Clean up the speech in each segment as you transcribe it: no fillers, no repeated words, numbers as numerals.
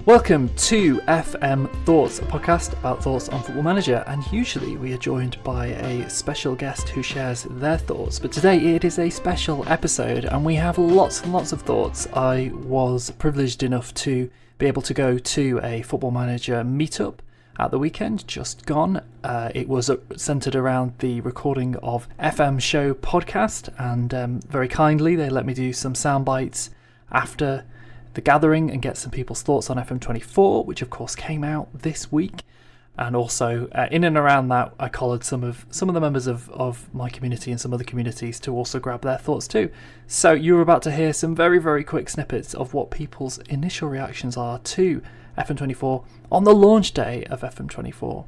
Welcome to FM Thoughts, a podcast about thoughts on Football Manager, and usually we are joined by a special guest who shares their thoughts, but today it is a special episode and we have lots and lots of thoughts. I was privileged enough to be able to go to a Football Manager Meetup at the weekend, just gone. It was centred around the recording of FM Show podcast, and very kindly they let me do some sound bites after the gathering and get some people's thoughts on FM24, which of course came out this week. And also in and around that, I collared some of the members of my community and some other communities to also grab their thoughts too. So you're about to hear some very, very quick snippets of what people's initial reactions are to FM24 on the launch day of FM24.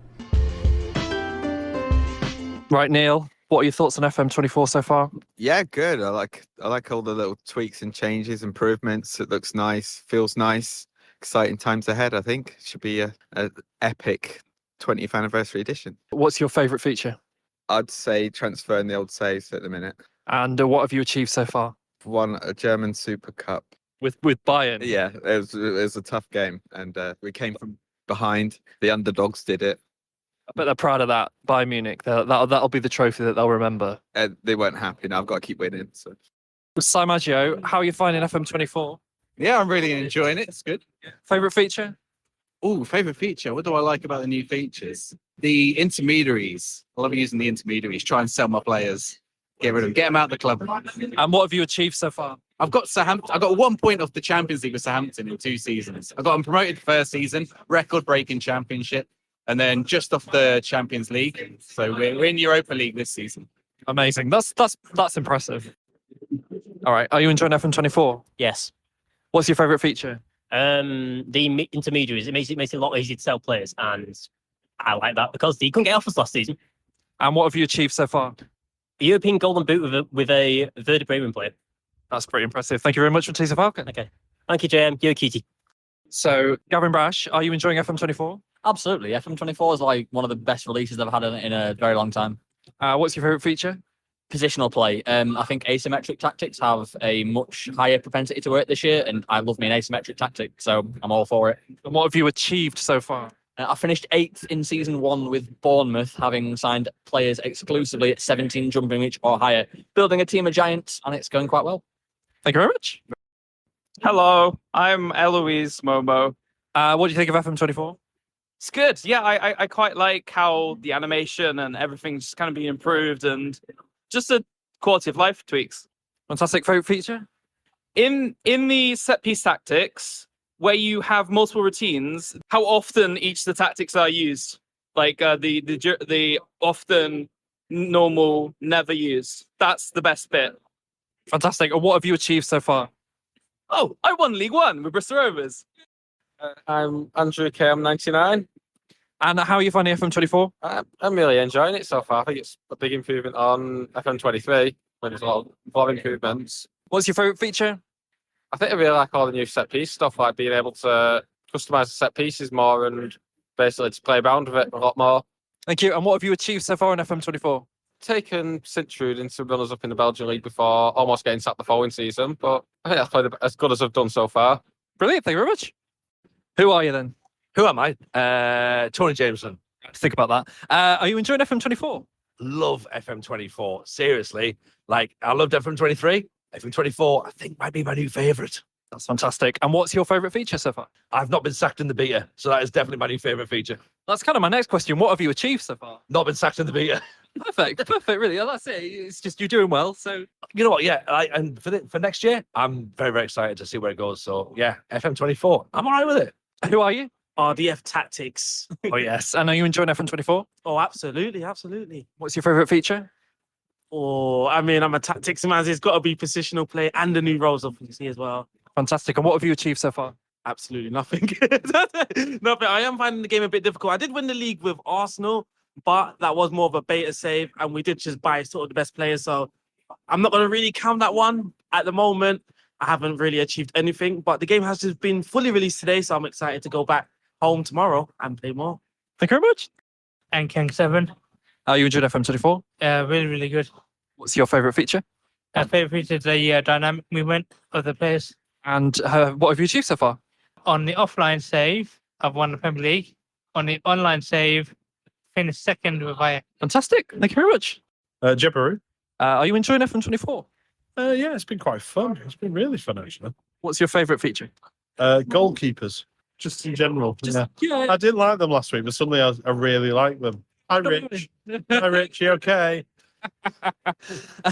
Right, Neil, what are your thoughts on FM24 so far? Yeah, good. I like all the little tweaks and changes, improvements. It looks nice, feels nice. Exciting times ahead, I think. Should be a epic 20th anniversary edition. What's your favourite feature? I'd say transferring the old saves at the minute. And what have you achieved so far? Won a German Super Cup. With Bayern? Yeah, it was a tough game, and we came from behind. The underdogs did it. I bet they're proud of that. Bayern Munich. That'll be the trophy that they'll remember. They weren't happy. Now I've got to keep winning. So, Maggio, how are you finding FM24? Yeah, I'm really enjoying it. It's good. Favourite feature? Oh, favourite feature. What do I like about the new features? The intermediaries. I love using the intermediaries. Try and sell my players. Get rid of them. Get them out of the club. And what have you achieved so far? I've got 1 point off the Champions League with Southampton in 2 seasons. I got them promoted first season, record-breaking championship, and then just off the Champions League. So we're in Europa League this season. Amazing. That's impressive. All right. Are you enjoying FM24? Yes. What's your favourite feature? The intermediaries. It makes it a lot easier to sell players, and I like that because they couldn't get offers last season. And what have you achieved so far? A European Golden Boot with a Werder Bremen player. That's pretty impressive. Thank you very much for Teaser Falcon. Okay. Thank you, JM. You're a cutie. So, Gavin Brash, are you enjoying FM24? Absolutely. FM24 is like one of the best releases I've had in a very long time. What's your favourite feature? Positional play. I think asymmetric tactics have a much higher propensity to work this year, and I love me an asymmetric tactic, so I'm all for it. And what have you achieved so far? I finished 8th in Season 1 with Bournemouth, having signed players exclusively at 17 jumping reach or higher, building a team of giants, and it's going quite well. Thank you very much. Hello, I'm Eloise Momo. What do you think of FM24? It's good. Yeah, I quite like how the animation and everything's just kind of being improved, and just the quality of life tweaks. Fantastic. Favourite feature? In the set piece tactics, where you have multiple routines, how often each of the tactics are used, like the often, normal, never used. That's the best bit. Fantastic. And what have you achieved so far? Oh, I won League One with Bristol Rovers. I'm Andrew K. I'm 99. And how are you finding FM24? I'm really enjoying it so far. I think it's a big improvement on FM23. When there's a lot of improvements. What's your favourite feature? I think I really like all the new set piece stuff, like being able to customise the set pieces more and basically to play around with it a lot more. Thank you. And what have you achieved so far in FM24? Taken Sint-Trude into runners up in the Belgian League before almost getting sacked the following season, but I think I've played as good as I've done so far. Brilliant. Thank you very much. Who are you then? Who am I? Tony Jameson. Think about that. Are you enjoying FM24? Love FM24. Seriously. Like, I loved FM23. FM24, I think, might be my new favourite. That's fantastic. And what's your favourite feature so far? I've not been sacked in the beta, so that is definitely my new favourite feature. That's kind of my next question. What have you achieved so far? Not been sacked in the beta. Perfect. Really. That's it. It's just you're doing well. So you know what? Yeah, and for next year, I'm very, very excited to see where it goes. So yeah, FM24, I'm all right with it. Who are you? RDF Tactics. Oh yes. And are you enjoying FM24? Oh, absolutely. What's your favourite feature? Oh, I mean, I'm a tactics man. It's got to be positional play and the new roles, obviously, as well. Fantastic. And what have you achieved so far? Absolutely nothing. Nothing. I am finding the game a bit difficult. I did win the league with Arsenal, but that was more of a beta save, and we did just buy sort of the best players. So I'm not going to really count that one at the moment. I haven't really achieved anything, but the game has just been fully released today, so I'm excited to go back home tomorrow and play more. Thank you very much. And King 7. Are you enjoying FM24? Really good. What's your favourite feature? My favourite feature is the dynamic movement of the players. And what have you achieved so far? On the offline save, I've won the Premier League. On the online save, finished second with Ajax. Fantastic. Thank you very much. Jibberoo. Are you enjoying FM24? Yeah, it's been quite fun. It's been really fun, actually. What's your favourite feature? Goalkeepers, just in general. Yeah. I didn't like them last week, but suddenly I really like them. Hi, Rich. Hi, Rich. You okay?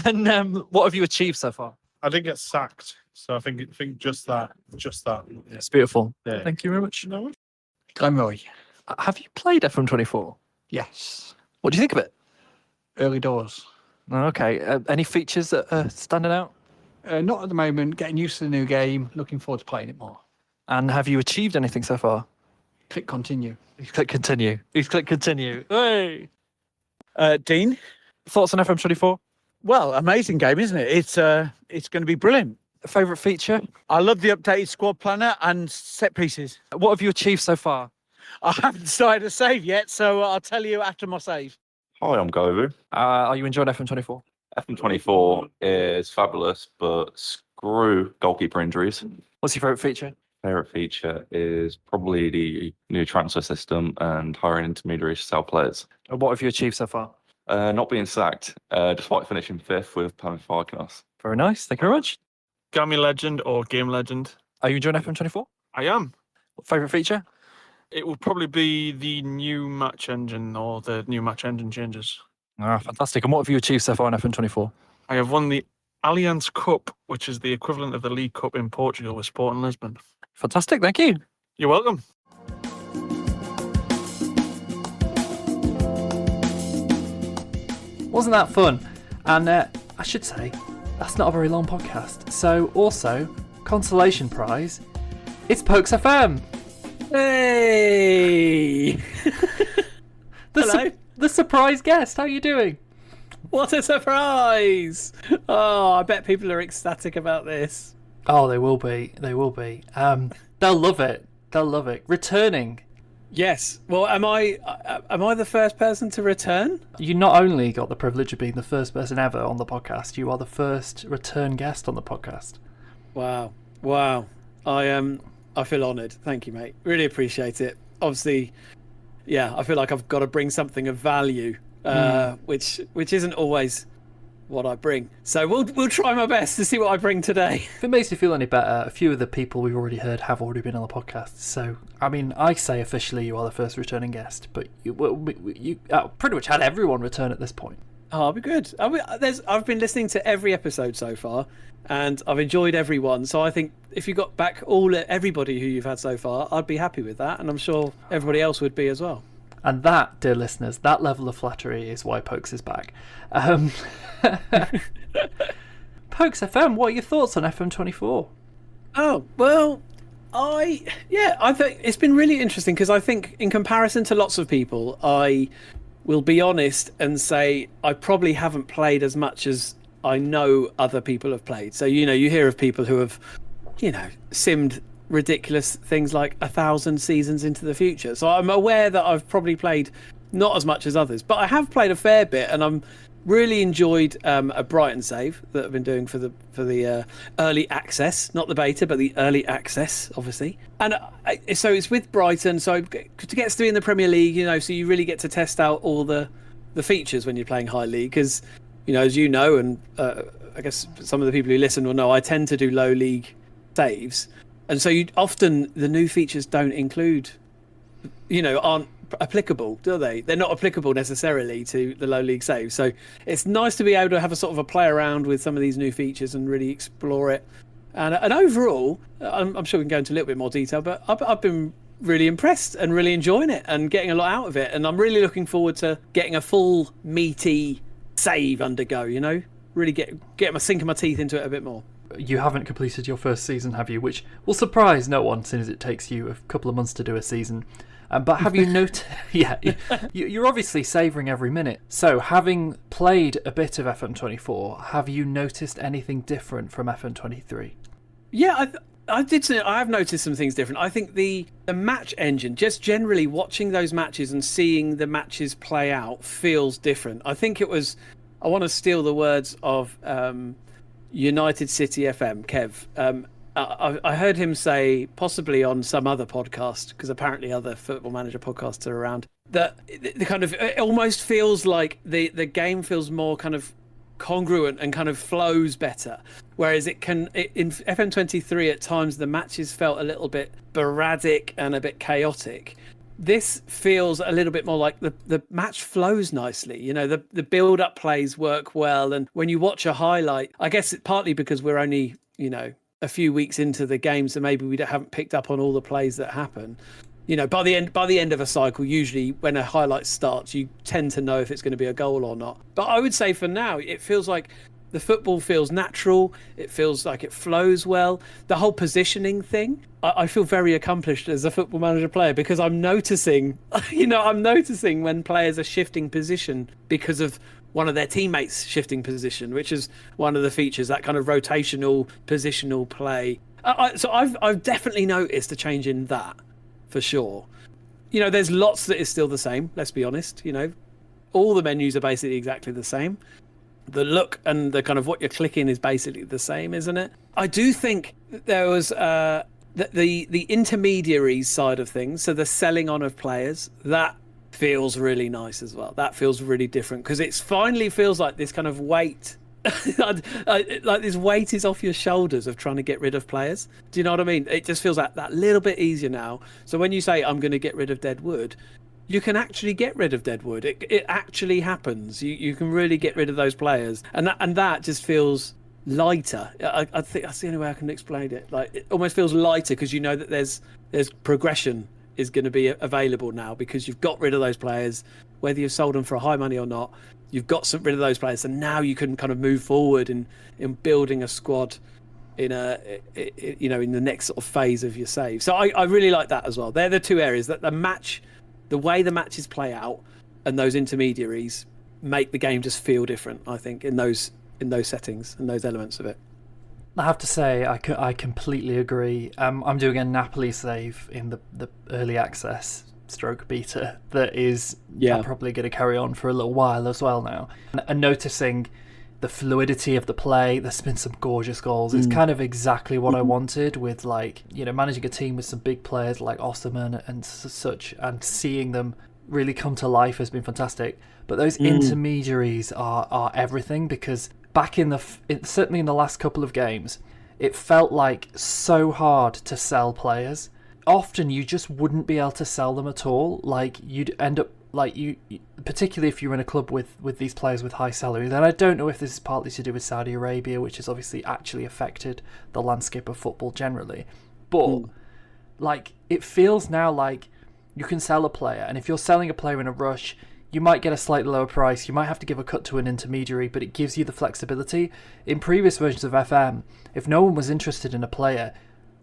And what have you achieved so far? I didn't get sacked, so I think just that. It's beautiful. Yeah. Thank you very much. No. Glenroy. Have you played FM24? Yes. What do you think of it? Early doors. Okay. Any features that are standing out? Not at the moment. Getting used to the new game. Looking forward to playing it more. And have you achieved anything so far? Click continue. You've clicked continue. You've clicked continue. Hey! Dean. Thoughts on FM24? Well, amazing game, isn't it? It's going to be brilliant. Favourite feature? I love the updated squad planner and set pieces. What have you achieved so far? I haven't started a save yet, so I'll tell you after my save. Hi, I'm Govu. Are you enjoying FM24? FM24 is fabulous, but screw goalkeeper injuries. What's your favourite feature? Favorite feature is probably the new transfer system and hiring intermediaries to sell players. And what have you achieved so far? Not being sacked, despite finishing 5th with Pamela Farkas. Very nice. Thank you very much. Gammy Legend or Game Legend. Are you enjoying FM24? I am. Favourite feature? It will probably be the new match engine or the new match engine changes. Fantastic. And what have you achieved so far on FM24? I have won the Allianz Cup, which is the equivalent of the League Cup in Portugal with Sporting Lisbon. Fantastic. Thank you. You're welcome. Wasn't that fun? And I should say, that's not a very long podcast. So also, consolation prize, it's Pokes FM. Hey! Hello. The surprise guest. How are you doing? What a surprise! Oh, I bet people are ecstatic about this. Oh, they will be. They will be. They'll love it. They'll love it. Returning. Yes. Well, am I the first person to return? You not only got the privilege of being the first person ever on the podcast, you are the first return guest on the podcast. Wow. I feel honoured. Thank you, mate. Really appreciate it. Obviously, yeah, I feel like I've got to bring something of value, which isn't always what I bring. So we'll try my best to see what I bring today. If it makes you feel any better, a few of the people we've already heard have already been on the podcast. So, I mean, I say officially you are the first returning guest, but you pretty much had everyone return at this point. Oh, I'll be good. I've been listening to every episode so far, and I've enjoyed every one. So I think if you got back everybody who you've had so far, I'd be happy with that, and I'm sure everybody else would be as well. And that, dear listeners, that level of flattery is why Pokes is back. Pokes FM, what are your thoughts on FM24? Oh, well, I think it's been really interesting because I think in comparison to lots of people, I will be honest and say I probably haven't played as much as I know other people have played. So, you hear of people who have, simmed ridiculous things like 1,000 seasons into the future. So I'm aware that I've probably played not as much as others, but I have played a fair bit, and I'm really enjoyed a Brighton save that I've been doing for the early access, not the beta, but the early access, obviously. And so it's with Brighton, so to get to be in the Premier League, so you really get to test out all the features when you're playing high league, because as you know, and I guess some of the people who listen will know, I tend to do low league saves. And so often the new features don't include, aren't applicable, do they? They're not applicable necessarily to the low league save. So it's nice to be able to have a sort of a play around with some of these new features and really explore it. And overall, I'm sure we can go into a little bit more detail, but I've been really impressed and really enjoying it and getting a lot out of it. And I'm really looking forward to getting a full meaty save undergo, really sinking my teeth into it a bit more. You haven't completed your first season, have you? Which will surprise no one, since it takes you a couple of months to do a season. But have you noticed? Yeah, you're obviously savouring every minute. So, having played a bit of FM24, have you noticed anything different from FM23? Yeah, I did say I have noticed some things different. I think the match engine, just generally watching those matches and seeing the matches play out, feels different. I think it was. I want to steal the words of United City FM, Kev. I heard him say, possibly on some other podcast, because apparently other Football Manager podcasts are around, that the kind of, it almost feels like the game feels more kind of congruent and kind of flows better, whereas in FM23 at times the matches felt a little bit sporadic and a bit chaotic. This feels a little bit more like the match flows nicely. You know, the build-up plays work well, and when you watch a highlight, I guess it's partly because we're only, you know, a few weeks into the game, so maybe we haven't picked up on all the plays that happen. You know, by the end of a cycle, usually when a highlight starts, you tend to know if it's going to be a goal or not. But I would say for now, it feels like the football feels natural. It feels like it flows well. The whole positioning thing, I feel very accomplished as a Football Manager player, because I'm noticing, when players are shifting position because of one of their teammates shifting position, which is one of the features, that kind of rotational positional play. So I've definitely noticed a change in that, for sure. You know, there's lots that is still the same, let's be honest. You know, all the menus are basically exactly the same. The look and the kind of what you're clicking is basically the same, isn't it? I do think there was the intermediaries side of things, so the selling on of players, that feels really nice as well. That feels really different, because it finally feels like this kind of weight, like this weight is off your shoulders of trying to get rid of players. Do you know what I mean? It just feels like that little bit easier now. So when you say I'm going to get rid of Deadwood, you can actually get rid of Deadwood. It actually happens. You can really get rid of those players, and that just feels lighter. I think that's the only way I can explain it. Like, it almost feels lighter because you know that there's progression is going to be available now, because you've got rid of those players, whether you've sold them for a high money or not. You've got rid of those players, and now you can kind of move forward in building a squad in the next sort of phase of your save. So I really like that as well. They're the two areas that the way the matches play out and those intermediaries make the game just feel different, I think, in those settings and those elements of it. I have to say, I completely agree. I'm doing a Napoli save in the early access stroke beta that is probably going to carry on for a little while as well now. And noticing the fluidity of the play, there's been some gorgeous goals. It's kind of exactly what I wanted, with, like, you know, managing a team with some big players like Osserman and such, and seeing them really come to life has been fantastic. But those intermediaries are everything, because back certainly in the last couple of games, it felt like so hard to sell players. Often you just wouldn't be able to sell them at all. Like, you'd end up, like, you particularly if you're in a club with these players with high salaries. And I don't know if this is partly to do with Saudi Arabia, which has obviously actually affected the landscape of football generally. But like, it feels now like you can sell a player, and if you're selling a player in a rush, you might get a slightly lower price. You might have to give a cut to an intermediary, but it gives you the flexibility. In previous versions of FM, if no one was interested in a player,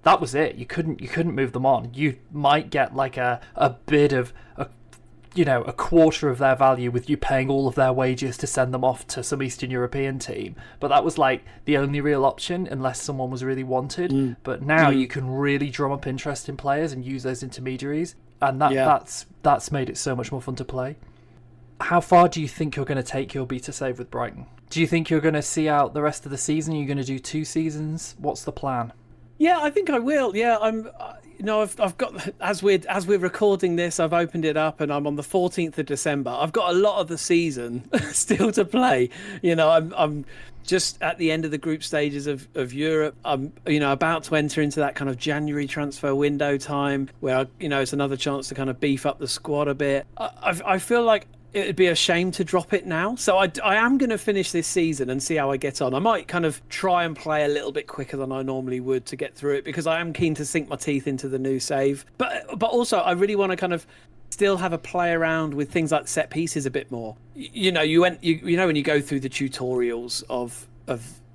that was it. You couldn't move them on. You might get like a bid of a quarter of their value, with you paying all of their wages to send them off to some Eastern European team. But that was like the only real option unless someone was really wanted. But now you can really drum up interest in players and use those intermediaries, and that's made it so much more fun to play. How far do you think you're going to take your beta save with Brighton? Do you think you're going to see out the rest of the season? Are you going to do 2 seasons? What's the plan? Yeah, I think I will. Yeah, I've got, as we're recording this, I've opened it up and I'm on the 14th of December. I've got a lot of the season still to play. You know, I'm just at the end of the group stages of Europe. I'm, about to enter into that kind of January transfer window time where, it's another chance to kind of beef up the squad a bit. I feel like it'd be a shame to drop it now. So I am going to finish this season and see how I get on. I might kind of try and play a little bit quicker than I normally would to get through it, because I am keen to sink my teeth into the new save. But also I really want to kind of still have a play around with things like set pieces a bit more. When you go through the tutorials of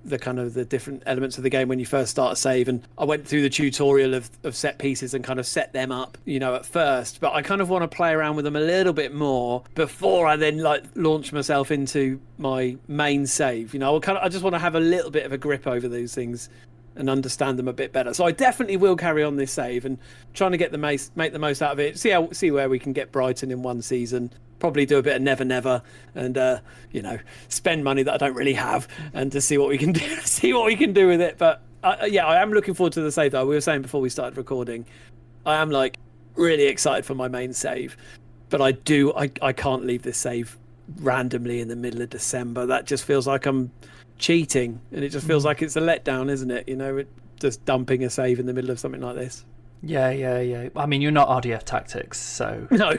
the kind of the different elements of the game when you first start a save, and I went through the tutorial of set pieces and kind of set them up, at first, but I kind of want to play around with them a little bit more before I then launch myself into my main save. I just want to have a little bit of a grip over those things and understand them a bit better. So I definitely will carry on this save and trying to make the most out of it. See where we can get Brighton in one season. Probably do a bit of never and spend money that I don't really have, and to see what we can do with it. But I am looking forward to the save though. We were saying before we started recording, I am like really excited for my main save, but I can't leave this save randomly in the middle of December. That just feels like I'm cheating, and it just feels like it's a letdown, isn't it? You know, just dumping a save in the middle of something like this. Yeah. I mean, you're not RDF Tactics, so no.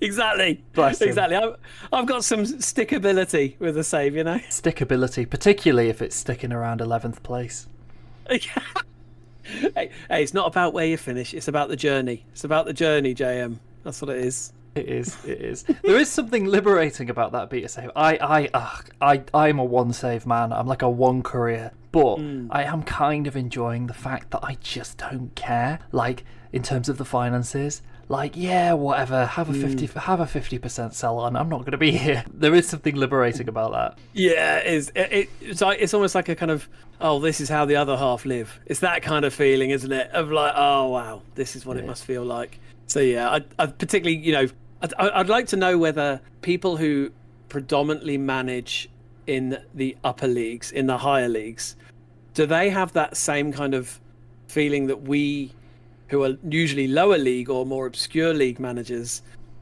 Exactly. Bless him. Exactly. I've got some stickability with the save, you know. Stickability, particularly if it's sticking around 11th place. Hey, it's not about where you finish. It's about the journey. It's about the journey, JM. That's what it is. It is. There is something liberating about that beta save. I'm a one save man. I'm like a one career, but I am kind of enjoying the fact that I just don't care. Like in terms of the finances, like yeah, whatever. Have a 50% sell on. I'm not going to be here. There is something liberating about that. Yeah, it's almost like a kind of this is how the other half live. It's that kind of feeling, isn't it? Of like wow, this is what it must feel like. So yeah, I particularly, you know, I'd like to know whether people who predominantly manage in the upper leagues, in the higher leagues, do they have that same kind of feeling that we, who are usually lower league or more obscure league managers,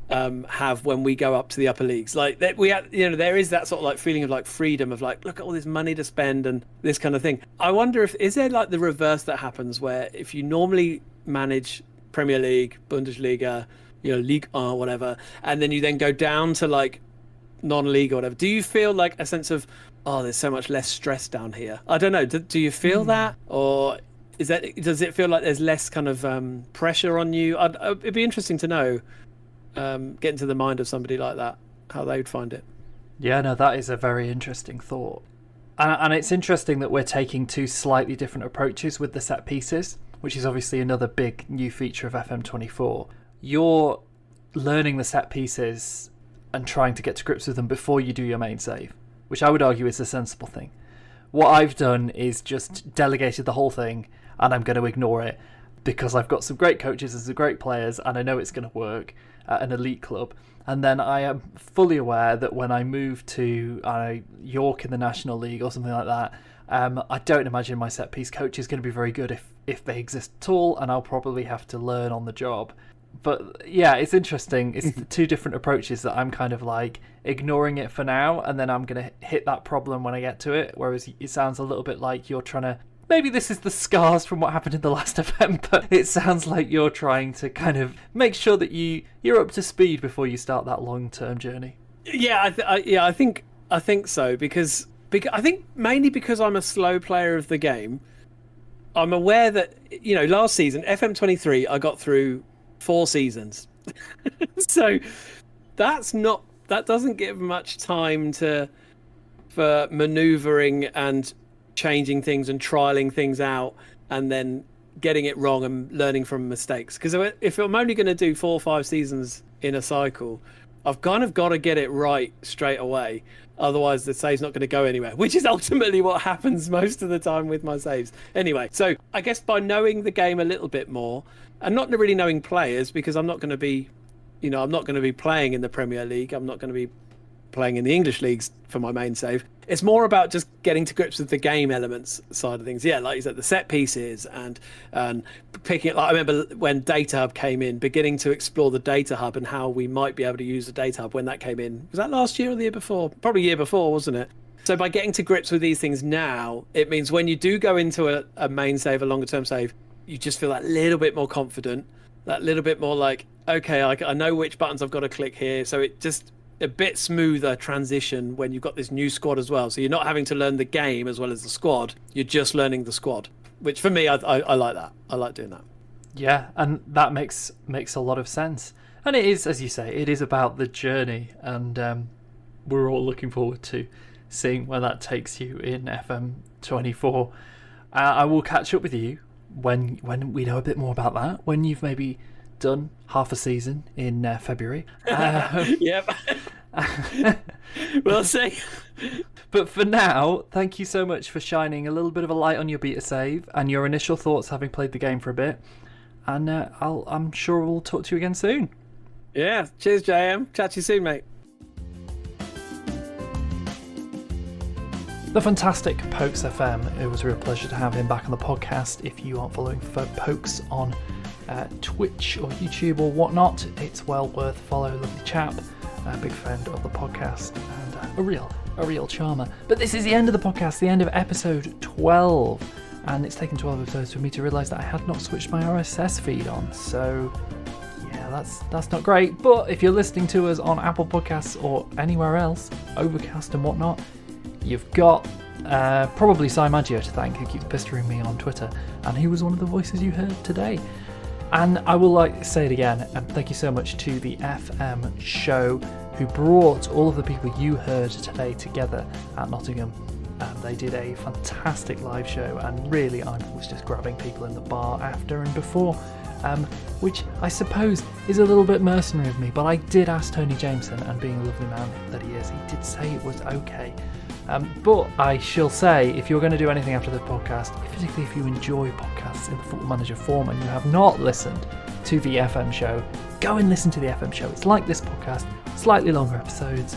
have when we go up to the upper leagues? Like that there is that sort of like feeling of like freedom of like, look at all this money to spend and this kind of thing. I wonder is there like the reverse that happens where if you normally manage Premier League, Bundesliga, you know, Ligue 1, whatever, and then you then go down to like non-league or whatever, do you feel like a sense of there's so much less stress down here? I don't know, do you feel that, or does it feel like there's less kind of pressure on you? It'd be interesting to know, get into the mind of somebody like that, how they would find it. Yeah, no, that is a very interesting thought, and it's interesting that we're taking two slightly different approaches with the set pieces, which is obviously another big new feature of FM24. You're learning the set pieces and trying to get to grips with them before you do your main save, which I would argue is a sensible thing. What I've done is just delegated the whole thing, and I'm going to ignore it because I've got some great coaches and some great players, and I know it's going to work at an elite club. And then I am fully aware that when I move to York in the National League or something like that, I don't imagine my set piece coach is going to be very good if they exist at all, and I'll probably have to learn on the job. But yeah, it's interesting. It's the two different approaches that I'm kind of like ignoring it for now, and then I'm going to hit that problem when I get to it. Whereas it sounds a little bit like you're trying to, maybe this is the scars from what happened in the last FM, but it sounds like you're trying to kind of make sure that you're up to speed before you start that long-term journey. Yeah, I think so because I think mainly because I'm a slow player of the game. I'm aware that, you know, last season FM23 I got through 4 seasons. So that doesn't give much time for maneuvering and changing things and trialing things out and then getting it wrong and learning from mistakes. Because if I'm only going to do 4 or 5 seasons in a cycle, I've kind of got to get it right straight away. Otherwise, the save's not going to go anywhere, which is ultimately what happens most of the time with my saves. Anyway, so I guess by knowing the game a little bit more and not really knowing players, because I'm not going to be playing in the Premier League. I'm not going to be playing in the English leagues for my main save. It's more about just getting to grips with the game elements side of things. Yeah, like you said, the set pieces and picking it. Like I remember when Data Hub came in, beginning to explore the Data Hub and how we might be able to use the Data Hub when that came in. Was that last year or the year before? Probably year before, wasn't it? So by getting to grips with these things now, it means when you do go into a main save, a longer term save, you just feel that little bit more confident, that little bit more like, okay, I know which buttons I've got to click here. So it just a bit smoother transition when you've got this new squad as well. So you're not having to learn the game as well as the squad. You're just learning the squad, which for me, I like that. I like doing that. Yeah, and that makes a lot of sense. And it is, as you say, it is about the journey, and we're all looking forward to seeing where that takes you in FM24. I will catch up with you when we know a bit more about that, when you've maybe done half a season in February. Yep. We'll see. But for now, thank you so much for shining a little bit of a light on your beta save and your initial thoughts having played the game for a bit. And I'm sure we'll talk to you again soon. Yeah. Cheers, JM. Chat to you soon, mate. the fantastic Pokes FM. It was a real pleasure to have him back on the podcast. If you aren't following Pokes on Twitch or YouTube or whatnot, it's well worth follow. Lovely chap, a big friend of the podcast, and a real charmer. But this is the end of the podcast, the end of episode 12, and it's taken 12 episodes for me to realise that I had not switched my RSS feed on. So yeah, that's not great. But if you're listening to us on Apple Podcasts or anywhere else, Overcast and whatnot, you've got probably Si Maggio to thank, who keeps pestering me on Twitter, and he was one of the voices you heard today. And I will like to say it again, and thank you so much to the FM show, who brought all of the people you heard today together at Nottingham. And they did a fantastic live show, and really I was just grabbing people in the bar after and before, which I suppose is a little bit mercenary of me, but I did ask Tony Jameson, and being a lovely man that he is, he did say it was okay. But I shall say, if you're going to do anything after the podcast, particularly if you enjoy podcasts in the Football Manager form and you have not listened to the FM show, go and listen to the FM show. It's like this podcast, slightly longer episodes,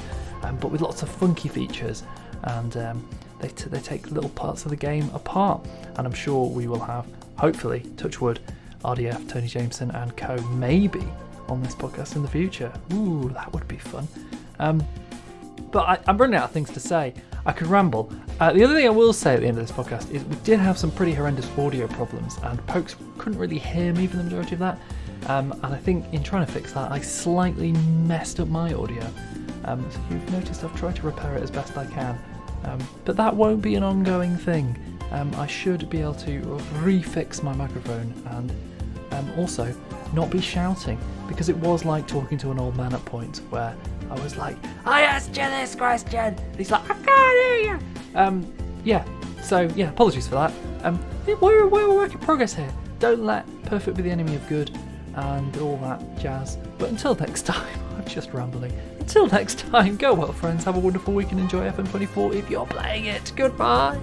but with lots of funky features, and they take little parts of the game apart. And I'm sure we will have, hopefully, touch wood, RDF, Tony Jameson and co maybe on this podcast in the future. Ooh, that would be fun. But I'm running out of things to say. I could ramble. The other thing I will say at the end of this podcast is we did have some pretty horrendous audio problems, and Pokes couldn't really hear me for the majority of that. And I think in trying to fix that, I slightly messed up my audio. So you've noticed I've tried to repair it as best I can. But that won't be an ongoing thing. I should be able to refix my microphone and also not be shouting, because it was like talking to an old man at points where I was like, I asked you this question. And he's like, I can't hear you. Yeah. So yeah, apologies for that. We're a work in progress here. Don't let perfect be the enemy of good and all that jazz. But until next time, I'm just rambling. Until next time, go well, friends. Have a wonderful week and enjoy FM24 if you're playing it. Goodbye.